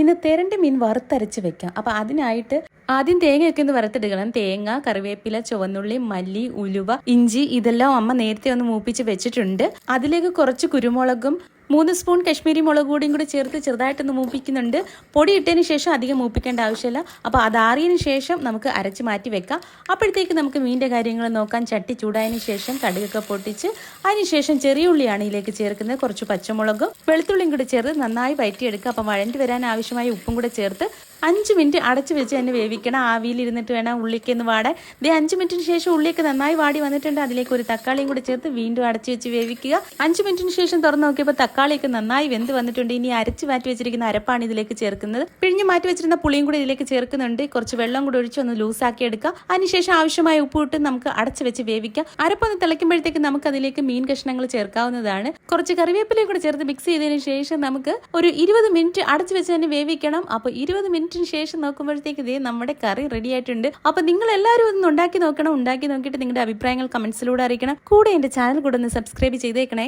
ഇന്ന് തെരണ്ടി മീൻ വറുത്തരച്ച് വെക്കാം. അപ്പോൾ അതിനായിട്ട് ആദ്യം തേങ്ങയൊക്കെ ഒന്ന് വറുത്തെടുക്കണം. തേങ്ങ, കറിവേപ്പില, ചുവന്നുള്ളി, മല്ലി, ഉലുവ, ഇഞ്ചി ഇതെല്ലാം അമ്മ നേരത്തെ ഒന്ന് മൂപ്പിച്ച് വെച്ചിട്ടുണ്ട്. അതിലേക്ക് കുറച്ച് കുരുമുളകും 3 സ്പൂൺ കശ്മീരി മുളക് പൊടിയും കൂടി ചേർത്ത് ചെറുതായിട്ടൊന്ന് മൂപ്പിക്കുന്നുണ്ട്. പൊടി ഇട്ടതിന് ശേഷം അധികം മൂപ്പിക്കേണ്ട ആവശ്യമില്ല. അപ്പോൾ അതാറിയതിന് ശേഷം നമുക്ക് അരച്ച് മാറ്റി വെക്കാം. അപ്പോഴത്തേക്ക് നമുക്ക് മീനിൻ്റെ കാര്യങ്ങൾ നോക്കാൻ. ചട്ടി ചൂടായതിന് ശേഷം കടുകൊക്കെ പൊട്ടിച്ച് അതിനുശേഷം ചെറിയ ഉള്ളിയാണ് ഇതിലേക്ക് ചേർക്കുന്നത്. കുറച്ച് പച്ചമുളകും വെളുത്തുള്ളിയും കൂടി ചേർത്ത് നന്നായി വഴറ്റിയെടുക്കുക. അപ്പം വഴണ്ടി വരാൻ ആവശ്യമായ ഉപ്പും കൂടെ ചേർത്ത് 5 മിനിറ്റ് അടച്ച് വെച്ച് തന്നെ വേവിക്കണം. ആവിയിലിരുന്നിട്ട് വേണം ഉള്ളിക്ക് ഒന്ന് വാടാൻ. 5 മിനിറ്റിന് ശേഷം ഉള്ളിയൊക്കെ നന്നായി വാടി വന്നിട്ടുണ്ട്. അതിലേക്ക് ഒരു തക്കാളിയും കൂടി ചേർത്ത് വീണ്ടും അടച്ച് വെച്ച് വേവിക്കുക. 5 മിനിറ്റിന് ശേഷം തുറന്ന് നോക്കിയപ്പോൾ തക്കാളിയൊക്കെ നന്നായി വെന്ത് വന്നിട്ടുണ്ട്. ഇനി അരച്ച് മാറ്റി വെച്ചിരിക്കുന്ന അരപ്പാണ് ഇതിലേക്ക് ചേർക്കുന്നത്. പിഴിഞ്ഞ് മാറ്റി വെച്ചിരുന്ന പുളിയും കൂടി ഇതിലേക്ക് ചേർക്കുന്നുണ്ട്. കുറച്ച് വെള്ളം കൂടി ഒഴിച്ച് ഒന്ന് ലൂസാക്കി എടുക്കുക. അതിനുശേഷം ആവശ്യമായ ഉപ്പ് ഇട്ട് നമുക്ക് അടച്ച് വെച്ച് വേവിക്കാം. അരപ്പൊന്ന് തിളയ്ക്കുമ്പോഴത്തേക്ക് നമുക്ക് അതിലേക്ക് മീൻ കഷ്ണങ്ങൾ ചേർക്കാവുന്നതാണ്. കുറച്ച് കറിവേപ്പിലയും കൂടി ചേർത്ത് മിക്സ് ചെയ്തതിന് ശേഷം നമുക്ക് ഒരു 20 മിനിറ്റ് അടച്ച് വെച്ച് തന്നെ വേവിക്കണം. അപ്പോൾ 20 മിനിറ്റിന് ശേഷം നോക്കുമ്പോഴത്തേക്ക് ഇതേ നമ്മുടെ കറി റെഡി ആയിട്ടുണ്ട്. അപ്പോൾ നിങ്ങൾ എല്ലാവരും ഒന്ന് ഉണ്ടാക്കി നോക്കണം. ഉണ്ടാക്കി നോക്കിയിട്ട് നിങ്ങളുടെ അഭിപ്രായങ്ങൾ കമന്റ്സിലൂടെ അറിയിക്കണം. കൂടെ എൻ്റെ ചാനൽ കൂടെ ഒന്ന് സബ്സ്ക്രൈബ് ചെയ്തേക്കണേ.